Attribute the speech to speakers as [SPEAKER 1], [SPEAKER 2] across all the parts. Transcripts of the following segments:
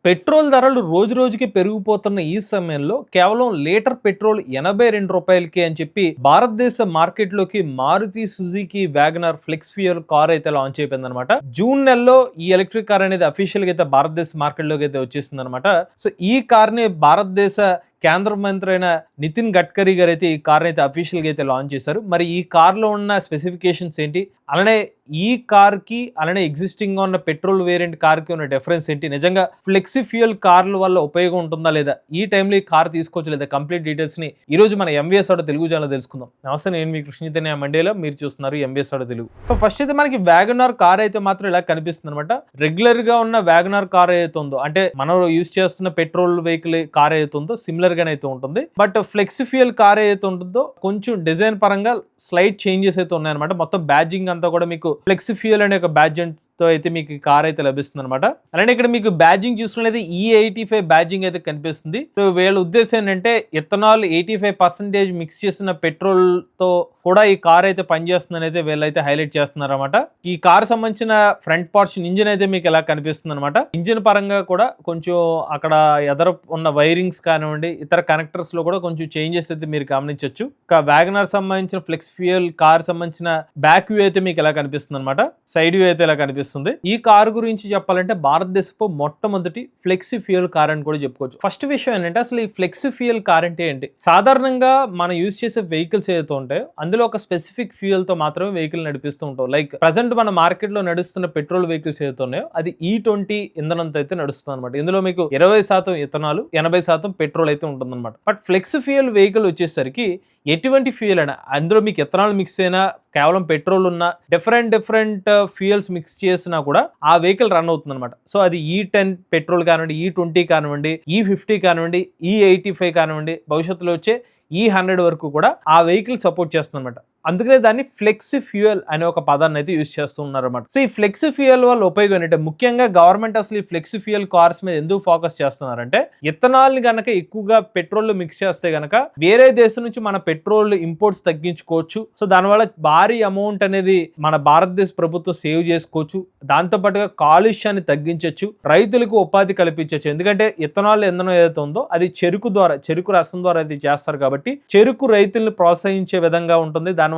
[SPEAKER 1] Petrol ధరలు రోజు రోజుకి పెరిగిపోతున్న ఈ సమయంలో కేవలం లీటర్ పెట్రోల్ రూ. 82 అని చెప్పి భారతదేశ మార్కెట్ లోకి Maruti Suzuki WagonR flex fuel car అయితే లాంచ్ అయిపోయింది అనమాట. జూన్ నెలలో ఈ ఎలక్ట్రిక్ కార్ అనేది అఫీషియల్ గా అయితే భారతదేశ మార్కెట్ లోకి అయితే వచ్చేసింది అనమాట. సో ఈ కార్ ని భారతదేశ కేంద్ర మంత్రి అయిన నితిన్ గడ్కరీ గారు అయితే ఈ కార్ అయితే అఫీషియల్ గా అయితే లాంచ్ చేశారు. మరి ఈ కార్ లో ఉన్న స్పెసిఫికేషన్స్ ఏంటి, అలానే ఈ కార్ కి అలానే ఎగ్జిస్టింగ్ గా ఉన్న పెట్రోల్ వేరియంట్ కార్ కి ఉన్న డిఫరెన్స్ ఏంటి, నిజంగా ఫ్లెక్సీ ఫ్యూయల్ కార్ల వల్ల ఉపయోగం ఉంటుందా లేదా, ఈ టైంలో ఈ కార్ తీసుకోవచ్చు లేదా, కంప్లీట్ డీటెయిల్స్ ని ఈ రోజు మన ఎంవీఎస్ ఆటో తెలుగు ఛానల్ తెలుసుకుందాం. నమస్తే, నేను మీ కృష్ణ చైతన్య మండేలో, మీరు చూస్తున్నారు MVS auto Telugu. So first అయితే మనకి వ్యాగనార్ కార్ అయితే మాత్రం ఇలా కనిపిస్తుంది అనమాట. రెగ్యులర్ గా ఉన్న వ్యాగనార్ కార్ ఏదైతే ఉందో, అంటే మనం యూజ్ చేస్తున్న పెట్రోల్ వెహికల్ కార్ ఏదైతే ఉందో సిమిలర్ గానే అయితే ఉంటుంది. బట్ ఫ్లెక్సీ ఫ్యూయల్ కార్ ఏదైతే ఉంటుందో కొంచెం డిజైన్ పరంగా స్లైట్ చేంజెస్ అయితే ఉన్నాయన్నమాట. మొత్తం బ్యాడ్జింగ్ అంతా కూడా మీకు ఫ్లెక్సీ ఫ్యూయల్ అనే ఒక బ్యాడ్జ్ తో అయితే మీకు కార్ అయితే లభిస్తుంది అనమాట. అలానే ఇక్కడ మీకు బ్యాడ్జింగ్ చూసుకునేది E85 బ్యాడ్జింగ్ అయితే కనిపిస్తుంది. సో వీళ్ళ ఉద్దేశం ఏంటంటే ఇథనాల్ 85% మిక్స్ చేసిన పెట్రోల్ తో కూడా ఈ కార్ అయితే పనిచేస్తుందని అయితే వీళ్ళైతే హైలైట్ చేస్తున్నారు అనమాట. ఈ కార్ సంబంధించిన ఫ్రంట్ పోర్షన్ ఇంజిన్ అయితే మీకు ఇలా కనిపిస్తుంది అనమాట. ఇంజిన్ పరంగా కూడా కొంచెం అక్కడ ఎదర ఉన్న వైరింగ్స్ కానివ్వండి, ఇతర కనెక్టర్స్ లో కూడా కొంచెం చేంజెస్ అయితే మీరు గమనించవచ్చు. ఇక వ్యాగనర్ సంబంధించిన ఫ్లెక్స్ ఫ్యూయల్ కార్ సంబంధించిన బ్యాక్ వ్యూ అయితే మీకు ఇలా కనిపిస్తుంది అనమాట. సైడ్ వ్యూ అయితే ఇలా కనిపిస్తుంది. ఈ కారు గురించి చెప్పాలంటే భారతదేశపు మొట్టమొదటి ఫ్లెక్సీ ఫ్యూయల్ కార్ అని కూడా చెప్పుకోవచ్చు. ఫస్ట్ విషయం ఏంటంటే అసలు ఈ ఫ్లెక్సీ ఫ్యూయల్ కార్ అంటే ఏంటి? సాధారణంగా మనం యూజ్ చేసే వెహికల్స్ ఏదైతే ఉంటాయో అందులో ఒక స్పెసిఫిక్ ఫ్యూయల్ తో మాత్రమే వెహికల్ నడిపిస్తూ ఉంటాం. లైక్ ప్రజెంట్ మన మార్కెట్ లో నడుస్తున్న పెట్రోల్ వెహికల్స్ ఏదైతే ఉన్నాయో అది E20 ఇంధనంతో అయితే నడుస్తుంది అనమాట. ఇందులో మీకు 20% ఇథనాల్, 80% పెట్రోల్ అయితే ఉంటుంది అనమాట. బట్ ఫ్లెక్సీ ఫ్యూయల్ వెహికల్ వచ్చేసరికి ఎటువంటి ఫ్యూయల్ అయినా, అందులో మీకు ఇథనాల్ మిక్స్ అయినా, కేవలం పెట్రోల్ ఉన్న డిఫరెంట్ ఫ్యూయల్స్ మిక్స్ చేసినా కూడా ఆ వెహికల్ రన్ అవుతుంది అనమాట. సో అది E10 పెట్రోల్ కానివ్వండి, E20 కానివ్వండి, E50 కానివ్వండి, E85 కానివ్వండి, భవిష్యత్తులో వచ్చే E100 వరకు కూడా ఆ వెహికల్ సపోర్ట్ చేస్తుంది అనమాట. అందుకనే దాన్ని ఫ్లెక్సీ ఫ్యూయల్ అనే ఒక పదాన్ని అయితే యూజ్ చేస్తూ ఉన్నారు అనమాట. సో ఈ ఫ్లెక్సీ ఫ్యూయల్ వల్ల ఉపయోగం ఏంటంటే, ముఖ్యంగా గవర్నమెంట్ అసలు ఈ ఫ్లెక్సీ ఫ్యూయల్ కార్స్ మీద ఎందుకు ఫోకస్ చేస్తున్నారంటే, ఇథనాల్ ని గనక ఎక్కువగా పెట్రోల్ మిక్స్ చేస్తే గనక వేరే దేశం నుంచి మన పెట్రోల్ ఇంపోర్ట్స్ తగ్గించుకోవచ్చు. సో దానివల్ల భారీ అమౌంట్ అనేది మన భారతదేశ ప్రభుత్వం సేవ్ చేసుకోవచ్చు. దాంతో పాటుగా కాలుష్యాన్ని తగ్గించవచ్చు, రైతులకు ఉపాధి కల్పించవచ్చు. ఎందుకంటే ఇథనాల్ ఇంధనం ఏదైతే ఉందో అది చెరుకు రసం ద్వారా అయితే చేస్తారు కాబట్టి చెరుకు రైతుల్ని ప్రోత్సహించే విధంగా ఉంటుంది. దానివల్ల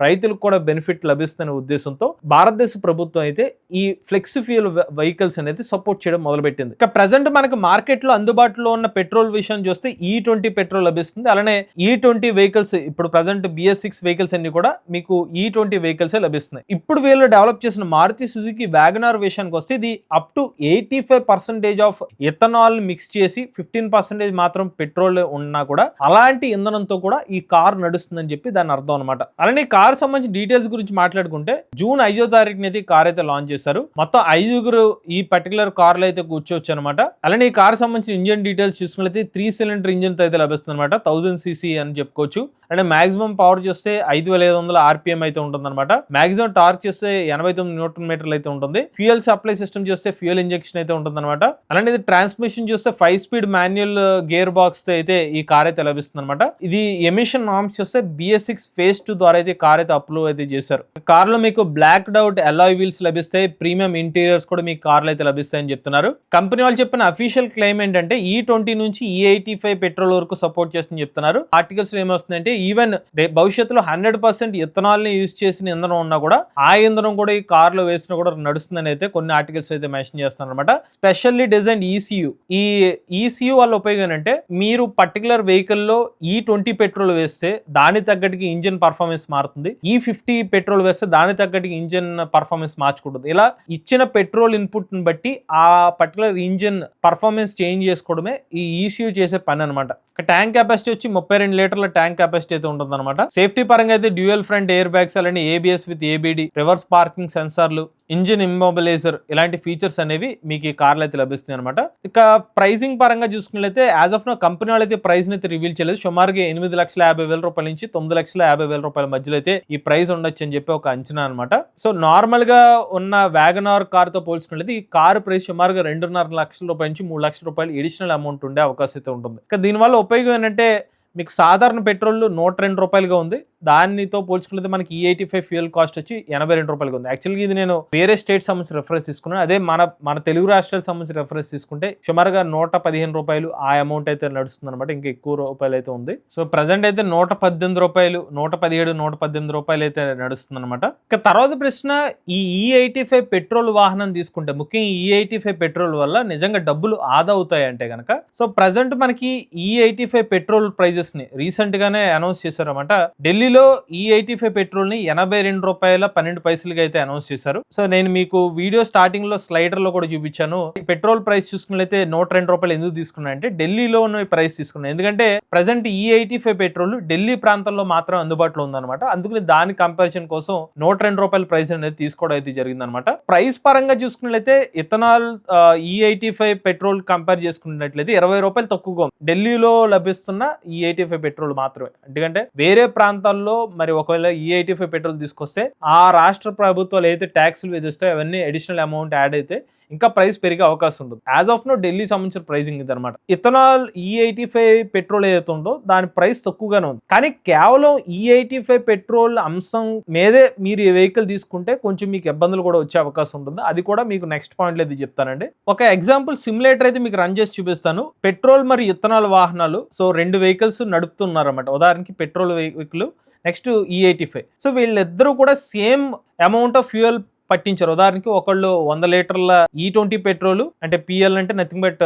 [SPEAKER 1] రైతులకు కూడా బెనిఫిట్ లభిస్తున్న ఉద్దేశంతో భారతదేశ ప్రభుత్వం అయితే ఈ ఫ్లెక్సీ ఫ్యూయల్ వెహికల్స్ అనేది సపోర్ట్ చేయడం మొదలుపెట్టింది. ఇక ప్రజెంట్ మనకు మార్కెట్ లో అందుబాటులో ఉన్న పెట్రోల్ విషయం చూస్తే E20 పెట్రోల్ లభిస్తుంది. అలానే E20 వెహికల్స్ ఇప్పుడు ప్రజెంట్ BS6 వెహికల్స్ అన్ని కూడా మీకు E20 వెహికల్స్ లభిస్తున్నాయి. ఇప్పుడు వీళ్ళు డెవలప్ చేసిన మారుతి సుజుకి వ్యాగనార్ విషయానికి వస్తే ఇది up to 85% of ethanol mix చేసి 15% మాత్రం పెట్రోల్ ఉన్నా కూడా అలాంటి ఇంధనంతో కూడా ఈ కార్ నడుస్తుందని చెప్పి దాని అర్థం అనమాట. అలానే కార్ సంబంధించిన డీటెయిల్స్ గురించి మాట్లాడుకుంటే జూన్ 5వ తారీఖున అయితే కార్ అయితే లాంచ్ చేశారు. మొత్తం 5 ఈ పర్టికులర్ కార్ లో అయితే కూర్చోవచ్చు అనమాట. అలానే ఈ కార్ సంబంధించిన ఇంజిన్ డీటెయిల్స్ చూసుకున్నట్లయితే 3 సిలిండర్ ఇంజిన్ తో అయితే లభిస్తుంది అనమాట. 1000 cc అని చెప్పుకోవచ్చు. అంటే మాక్సిమం పవర్ చూస్తే 5500 RPM అయితే ఉంటుంది అనమాట. మాక్సిమం టార్క్ చూస్తే 89 న్యూటన్ మీటర్లు అయితే ఉంటుంది. ఫ్యూయల్ సప్లై సిస్టమ్ చూస్తే ఫ్యూయల్ ఇంజెక్షన్ అయితే ఉంటుంది అనమాట. అలానే ఇది ట్రాన్స్మిషన్ చూస్తే 5 స్పీడ్ మాన్యువల్ గేర్ బాక్స్ తో అయితే ఈ కార్ అయితే లభిస్తుంది అనమాట. ఇది ఎమిషన్ నార్మ్స్ చూస్తే BS6 phase 2 ద్వారా అయితే కార్ అయితే అప్రూవ్ అయితే చేశారు. కార్ లో మీకు బ్లాక్ అవుట్ అలాయ్ వీల్స్ లభిస్తాయి, ప్రీమియం ఇంటీరియర్స్ కూడా మీకు కార్లు అయితే లభిస్తాయని చెప్తున్నారు. కంపెనీ వాళ్ళు చెప్పిన అఫీషియల్ క్లెయిమ్ ఏంటంటే E20 నుంచి E85 పెట్రోల్ వరకు సపోర్ట్ చేస్తుందని చెప్తున్నారు. ఆర్టికల్స్ లో ఏమొస్తుందంటే ఈవెన్ భవిష్యత్తులో 100% ఇథనాల్ ని యూజ్ చేసిన ఇంధనం ఉన్నా కూడా ఆ ఇంధనం కూడా ఈ కార్ లో వేసినా కూడా నడుస్తుందని అయితే కొన్ని ఆర్టికల్స్ అయితే మెన్షన్ చేస్తున్నారు అనమాట. స్పెషల్లీ డిజైన్ ECU, ఈ ECU వల్ల ఉపయోగం ఏంటంటే, మీరు పర్టికులర్ వెహికల్ లో E20 పెట్రోల్ వేస్తే దాని తగ్గట్టుగా ఇంజిన్ పర్ఫార్మెన్స్ మారుతుంది, E50 పెట్రోల్ వేస్తే దాని తగ్గట్టుగా ఇంజిన్ పర్ఫార్మెన్స్ మార్చుకుంటుంది. ఇలా ఇచ్చిన పెట్రోల్ ఇన్పుట్ ని బట్టి ఆ పర్టికులర్ ఇంజిన్ పర్ఫార్మెన్స్ చేంజ్ చేసుకోవడమే ఈ ECU చేసే పని అనమాట. ట్యాంక్ కెపాసిటీ వచ్చి 32 లీటర్ల ట్యాంక్ కెపాసిటీ అయితే ఉంటుంది అనమాట. సేఫ్టీ పరంగా అయితే డ్యూయల్ ఫ్రంట్ ఎయిర్ బ్యాగ్స్, అలానే ABS with ABD, reverse parking సెన్సార్లు, ఇంజిన్ ఇమ్మొబిలైజర్, ఇలాంటి ఫీచర్స్ అనేవి మీకు ఈ కార్లు అయితే లభిస్తాయి అనమాట. ఇక ప్రైసింగ్ పరంగా చూసుకున్నట్లయితే యాజ్ ఆఫ్ నో కంపెనీ వాళ్ళు అయితే ప్రైస్ అయితే రివీల్ చేయలేదు. సుమారుగా 8,50,000 రూపాయల నుంచి 9,50,000 రూపాయల మధ్యలో అయితే ఈ ప్రైస్ ఉండొచ్చు అని చెప్పి ఒక అంచనా అనమాట. సో నార్మల్ గా ఉన్న వ్యాగనార్ కార్ తో పోల్చుకున్నట్లయితే ఈ కార్ ప్రైస్ సుమారుగా 2.5 లక్షల రూపాయల నుంచి 3 లక్షల రూపాయలు ఎడిషనల్ అమౌంట్ ఉండే అవకాశం అయితే ఉంటుంది. ఇక దీనివల్ల ఉపయోగం ఏంటంటే, మీకు సాధారణ పెట్రోల్ 102 రూపాయలుగా ఉంది, దానితో పోల్చుకుంటే మనకి E85 ఫ్యూయల్ కాస్ట్ వచ్చి రూ. 82 ఉంది. యాక్చువల్గా ఇది నేను వేరే స్టేట్ సంబంధించిన రెఫరెన్స్ తీసుకున్నాను. అదే మన తెలుగు రాష్ట్రాలకు సంబంధించిన రెఫరెన్స్ తీసుకుంటే సుమారుగా రూ. 115 ఆ అమౌంట్ అయితే నడుస్తుంది అనమాట. ఇంకా ఎక్కువ రూపాయలు అయితే ఉంది. సో ప్రజెంట్ అయితే రూ. 117, రూ. 118 అయితే నడుస్తుంది అనమాట. ఇక తర్వాత ప్రశ్న, ఈ E85 పెట్రోల్ వాహనం తీసుకుంటే ముఖ్యంగా E85 పెట్రోల్ వల్ల నిజంగా డబ్బులు ఆదా అవుతాయి అంటే గనక, సో ప్రజెంట్ మనకి E85 పెట్రోల్ ప్రైజెస్ ని రీసెంట్ గానే అనౌన్స్ చేశారన్నమాట. ఢిల్లీలో E85 పెట్రోల్ ని రూ. 82.12 అయితే అనౌన్స్ చేశారు. సో నేను మీకు వీడియో స్టార్టింగ్ లో స్లైడర్ లో కూడా చూపించాను. పెట్రోల్ ప్రైస్ చూసుకున్నట్లయితే రూ. 102 ఎందుకు తీసుకున్నా అంటే ఢిల్లీలో ఉన్న ప్రైస్ తీసుకున్నాను. ఎందుకంటే ప్రజెంట్ E85 పెట్రోల్ ఢిల్లీ ప్రాంతంలో మాత్రం అందుబాటులో ఉందన్నమాట. అందుకని దాని కంపారిజన్ కోసం రూ. 102 ప్రైస్ అనేది తీసుకోవడం అయితే జరిగిందనమాట. ప్రైస్ పరంగా చూసుకున్నట్లయితే ఇథనాల్ E85 పెట్రోల్ కంపేర్ చేసుకున్నట్లయితే రూ. 20 తక్కువగా ఉంది ఢిల్లీలో లభిస్తున్న E85 పెట్రోల్ మాత్రమే. ఎందుకంటే వేరే ప్రాంతాల్లో మరి ఒకవేళ E85 పెట్రోల్ తీసుకొస్తే ఆ రాష్ట్ర ప్రభుత్వాలు అయితే ట్యాక్సులు విధిస్తాయో అవన్నీ అడిషనల్ అమౌంట్ యాడ్ అయితే ఇంకా ప్రైస్ పెరిగే అవకాశం ఉంటుంది. యాజ్ ఆఫ్ నో ఢిల్లీ సంబంధించిన ప్రైసింగ్ ఇది అనమాట. ఇథనాల్ E85 పెట్రోల్ ఏదైతే ఉందో దాని ప్రైస్ తక్కువగానే ఉంది. కానీ కేవలం E85 పెట్రోల్ అంశం మీదే మీరు ఈ వెహికల్ తీసుకుంటే కొంచెం మీకు ఇబ్బందులు కూడా వచ్చే అవకాశం ఉంటుంది. అది కూడా మీకు నెక్స్ట్ పాయింట్ లో చెప్తానండి. ఒక ఎగ్జాంపుల్ సిమ్యులేటర్ అయితే మీకు రన్ చేసి చూపిస్తాను. పెట్రోల్ మరియు ఇథనాల్ వాహనాలు, సో 2 వెహికల్స్ నడుపుతున్నారు అన్నమాట. ఉదాహరణకి petrol vehicle, next E85. So వీళ్ళిద్దరూ కూడా సేమ్ అమౌంట్ ఆఫ్ ఫ్యూయల్ పట్టించారు. ఉదాహరణకి ఒకళ్ళు 100 లీటర్ల E20 పెట్రోల్ అంటే పిఎల్ అంటే నథింగ్ బట్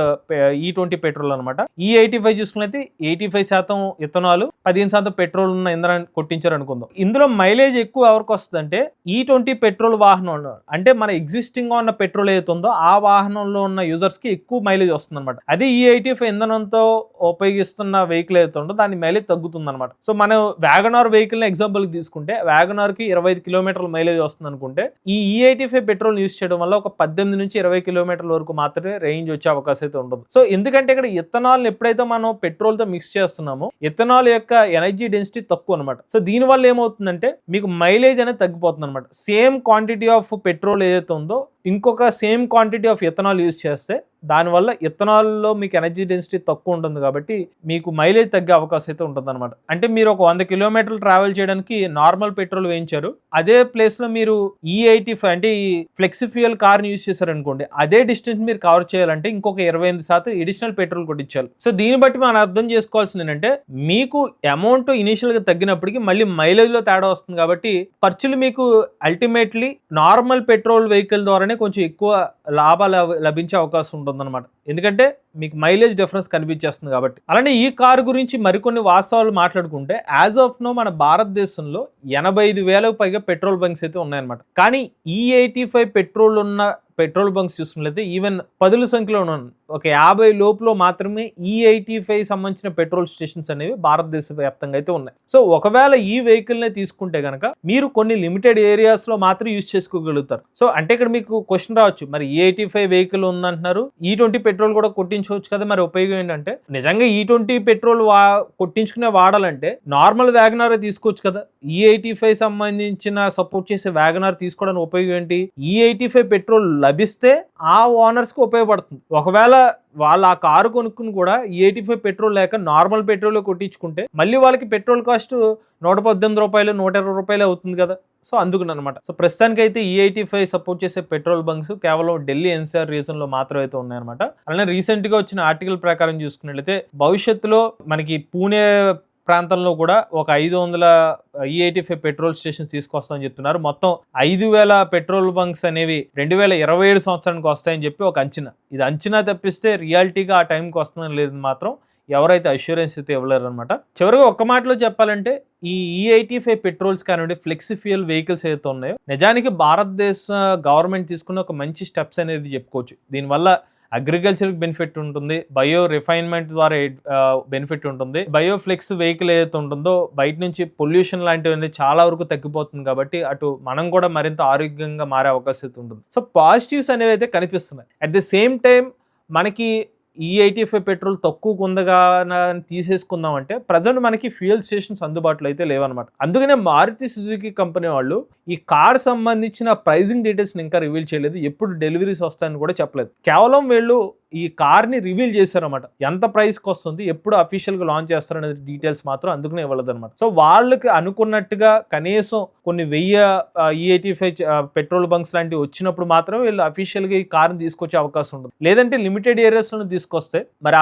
[SPEAKER 1] E20 పెట్రోల్ అనమాట. E85 చూసుకున్నైతే 85% ఇథనాల్, 15% పెట్రోల్ ఉన్న ఇంధనాన్ని కొట్టించారు అనుకుందాం. ఇందులో మైలేజ్ ఎక్కువ ఎవరికి వస్తుంది అంటే E20 పెట్రోల్ వాహనం అంటే మన ఎగ్జిస్టింగ్ ఉన్న పెట్రోల్ ఏదైతే ఉందో ఆ వాహనంలో ఉన్న యూజర్స్ కి ఎక్కువ మైలేజ్ వస్తుంది అనమాట. అదే E85 ఇంధనంతో ఉపయోగిస్తున్న వెహికల్ ఏదైతే ఉందో దాని మైలేజ్ తగ్గుతుంది అనమాట. సో మనం వ్యాగనార్ వెహికల్ ఎగ్జాంపుల్ తీసుకుంటే వ్యాగనార్ కి 25 కిలోమీటర్ల మైలేజ్ వస్తుంది అనుకుంటే ఈ E85 పెట్రోల్ యూస్ చేయడం వల్ల ఒక 18 నుంచి 20 కిలోమీటర్ల వరకు మాత్రమే రేంజ్ వచ్చే అవకాశం అయితే ఉంటుంది. సో ఎందుకంటే ఇక్కడ ఇథనాల్ ఎప్పుడైతే మనం పెట్రోల్ తో మిక్స్ చేస్తున్నామో ఇథనాల్ యొక్క ఎనర్జీ డెన్సిటీ తక్కువ అనమాట. సో దీని వల్ల ఏమవుతుందంటే మీకు మైలేజ్ అనేది తగ్గిపోతుంది అనమాట. సేమ్ క్వాంటిటీ ఆఫ్ పెట్రోల్ ఏదైతే ఉందో ఇంకొక same quantity of ethanol use చేస్తే దానివల్ల ఇథనాల్లో మీకు ఎనర్జీ డెన్సిటీ తక్కువ ఉంటుంది కాబట్టి మీకు మైలేజ్ తగ్గే అవకాశం అయితే ఉంటుంది అనమాట. అంటే మీరు ఒక 100 కిలోమీటర్లు ట్రావెల్ చేయడానికి నార్మల్ పెట్రోల్ వేయించారు, అదే ప్లేస్ లో మీరు E85 అంటే ఈ ఫ్లెక్సీ ఫ్యూయల్ కార్ యూజ్ చేశారనుకోండి, అదే డిస్టెన్స్ మీరు కవర్ చేయాలంటే ఇంకొక 28% అడిషనల్ పెట్రోల్ కొట్టించాలి. సో దీన్ని బట్టి మనం అర్థం చేసుకోవాల్సింది ఏంటంటే మీకు అమౌంట్ ఇనిషియల్ గా తగ్గినప్పటికీ మళ్ళీ మైలేజ్ లో తేడా వస్తుంది కాబట్టి ఖర్చులు మీకు అల్టిమేట్లీ నార్మల్ పెట్రోల్ వెహికల్ ద్వారానే కొంచెం ఎక్కువ లాభాలు లభించే అవకాశం ఉంటుంది అన్నమాట. ఎందుకంటే మీకు మైలేజ్ డిఫరెన్స్ కనిపించేస్తుంది కాబట్టి. అలానే ఈ కారు గురించి మరికొన్ని వాస్తవాలు మాట్లాడుకుంటే యాజ్ ఆఫ్ నో మన భారతదేశంలో 85,000కు పైగా పెట్రోల్ బంక్స్ అయితే ఉన్నాయన్నమాట. కానీ E85 పెట్రోల్ ఉన్న పెట్రోల్ బంక్స్ చూసుకున్నట్లయితే ఈవెన్ 10ల సంఖ్యలో ఉన్నాను, ఒక 50 లోపులో మాత్రమే E85 సంబంధించిన పెట్రోల్ స్టేషన్స్ అనేవి భారతదేశ వ్యాప్తంగా అయితే ఉన్నాయి. సో ఒకవేళ ఈ వెహికల్ నే తీసుకుంటే కనుక మీరు కొన్ని లిమిటెడ్ ఏరియాస్ లో మాత్రం యూజ్ చేసుకోగలుగుతారు. సో అంటే ఇక్కడ మీకు క్వశ్చన్ రావచ్చు, మరి E85 వెహికల్ ఉందంటున్నారు, E20 పెట్రోల్ కూడా కొట్టించుకోవచ్చు కదా, మరి ఉపయోగం ఏంటంటే నిజంగా E20 పెట్రోల్ కొట్టించుకునే వాడాలంటే నార్మల్ వ్యాగనార్ తీసుకోవచ్చు కదా. E85 సంబంధించిన సపోర్ట్ చేసే వ్యాగనార్ తీసుకోవడానికి ఉపయోగం ఏంటి? E85 పెట్రోల్ లభిస్తే ఆ ఓనర్స్ కి ఉపయోగపడుతుంది. ఒకవేళ వాళ్ళు ఆ కారు కొనుక్కుని కూడా E85 పెట్రోల్ లేక నార్మల్ పెట్రోల్ కొట్టించుకుంటే మళ్ళీ వాళ్ళకి పెట్రోల్ కాస్ట్ రూ. 118, రూ. 120 అవుతుంది కదా. సో అందుకని అనమాట. సో ప్రస్తుతానికి అయితే E85 సపోర్ట్ చేసే పెట్రోల్ బంక్స్ కేవలం ఢిల్లీ NCR రీజన్ లో మాత్రం అయితే ఉన్నాయన్నమాట. అలానే రీసెంట్ గా వచ్చిన ఆర్టికల్ ప్రకారం చూసుకున్నట్లయితే భవిష్యత్తులో మనకి పూణే ప్రాంతంలో కూడా ఒక 500 E85 పెట్రోల్ స్టేషన్స్ తీసుకొస్తామని చెప్తున్నారు. మొత్తం 5,000 పెట్రోల్ బంక్స్ అనేవి 2027 సంవత్సరానికి వస్తాయని చెప్పి ఒక అంచనా. ఇది అంచనా తప్పిస్తే రియాలిటీగా ఆ టైంకి వస్తుందని లేదు మాత్రం ఎవరైతే అష్యూరెన్స్ అయితే ఇవ్వలేరు అనమాట. చివరిగా ఒక్క మాటలో చెప్పాలంటే ఈ E85 పెట్రోల్స్ కానివ్వండి, ఫ్లెక్సీ ఫ్యూయల్ వెహికల్స్ ఏదైతే ఉన్నాయో నిజానికి భారతదేశ గవర్నమెంట్ తీసుకున్న ఒక మంచి స్టెప్స్ అనేది చెప్పుకోవచ్చు. దీనివల్ల అగ్రికల్చర్ బెనిఫిట్ ఉంటుంది, బయో రిఫైన్మెంట్ ద్వారా బెనిఫిట్ ఉంటుంది, బయో ఫ్లెక్స్ వెహికల్ ఏదైతే ఉంటుందో బయట నుంచి పొల్యూషన్ లాంటివన్నీ చాలా వరకు తగ్గిపోతుంది కాబట్టి అటు మనం కూడా మరింత ఆరోగ్యంగా మారే అవకాశం అయితే ఉంటుంది. సో పాజిటివ్స్ అనేవి అయితే కనిపిస్తున్నాయి. అట్ ది సేమ్ టైం మనకి E85 పెట్రోల్ తక్కువ ఉందగా తీసేసుకుందాం అంటే ప్రజెంట్ మనకి ఫ్యూయల్ స్టేషన్స్ అందుబాటులో అయితే లేవన్నమాట. అందుకనే మారుతి సుజుకి కంపెనీ వాళ్ళు ఈ కార్ సంబంధించిన ప్రైజింగ్ డీటెయిల్స్ ఇంకా రివీల్ చేయలేదు, ఎప్పుడు డెలివరీస్ వస్తాయని కూడా చెప్పలేదు. కేవలం వీళ్ళు ఈ కార్ ని రివీల్ చేశారన్నమాట. ఎంత ప్రైస్ కి వస్తుంది, ఎప్పుడు అఫీషియల్ గా లాంచ్ చేస్తారనే డీటెయిల్స్ మాత్రం అందుకునే ఇవ్వలేదు అనమాట. సో వాళ్ళకి అనుకున్నట్టుగా కనీసం కొన్ని 1000 E85 పెట్రోల్ బంక్స్ లాంటివి వచ్చినప్పుడు మాత్రం వీళ్ళు అఫీషియల్ గా ఈ కార్ ని తీసుకొచ్చే అవకాశం ఉంటుంది. లేదంటే లిమిటెడ్ ఏరియాస్ లో తీసుకొస్తే మరి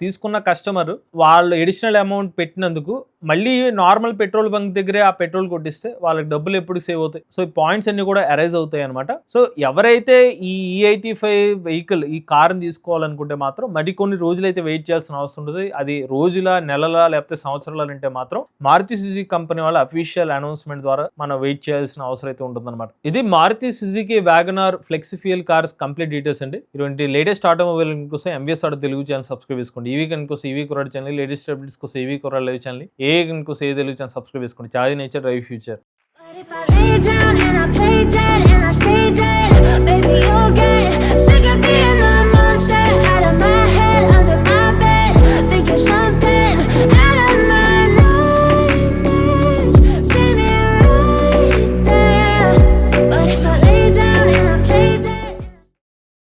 [SPEAKER 1] తీసుకున్న కస్టమర్ వాళ్ళు ఎడిషనల్ అమౌంట్ పెట్టినందుకు మళ్ళీ నార్మల్ పెట్రోల్ బంక్ దగ్గరే ఆ పెట్రోల్ కొట్టిస్తే వాళ్ళకి డబ్బులు ఎప్పుడు సేవ్ అవుతాయి. సో ఈ పాయింట్స్ అన్ని కూడా అరైజ్ అవుతాయి అనమాట. సో ఎవరైతే ఈ E85 వెహికల్ ఈ కార్ ని తీసుకోవాలనుకుంటే మాత్రం మరికొన్ని రోజులు అయితే వెయిట్ చేయాల్సిన అవసరం ఉంటుంది. అది రోజుల, నెలల, లేకపోతే సంవత్సరాలు అంటే మాత్రం మారుతి సుజుకి కంపెనీ వాళ్ళ అఫీషియల్ అనౌన్స్మెంట్ ద్వారా మనం వెయిట్ చేయాల్సిన అవసరం అయితే ఉంటుందన్నమాట. ఇది Maruti Suzuki WagonR flexi fuel cars complete details అండి. ఇటువంటి లేటెస్ట్ ఆటోమొబైల్ కోసం MBS auto Telugu channel subscribe చేసుకోండి. ఈవీ కన్ కోసం ఈవీ కుర్రాడు ఛానల్, లేటెస్ట్ అప్డేట్స్ కోసం ఈవీ కుర్రాడు లైవ్ ఛానల్, ఏ కన్ కోసం ఏ తెలుగు ఛానల్ సబ్స్క్రైబ్ చేసుకోండి. Charge nature drive future.
[SPEAKER 2] But if I lay down and I play dead and I stay dead, baby, you'll get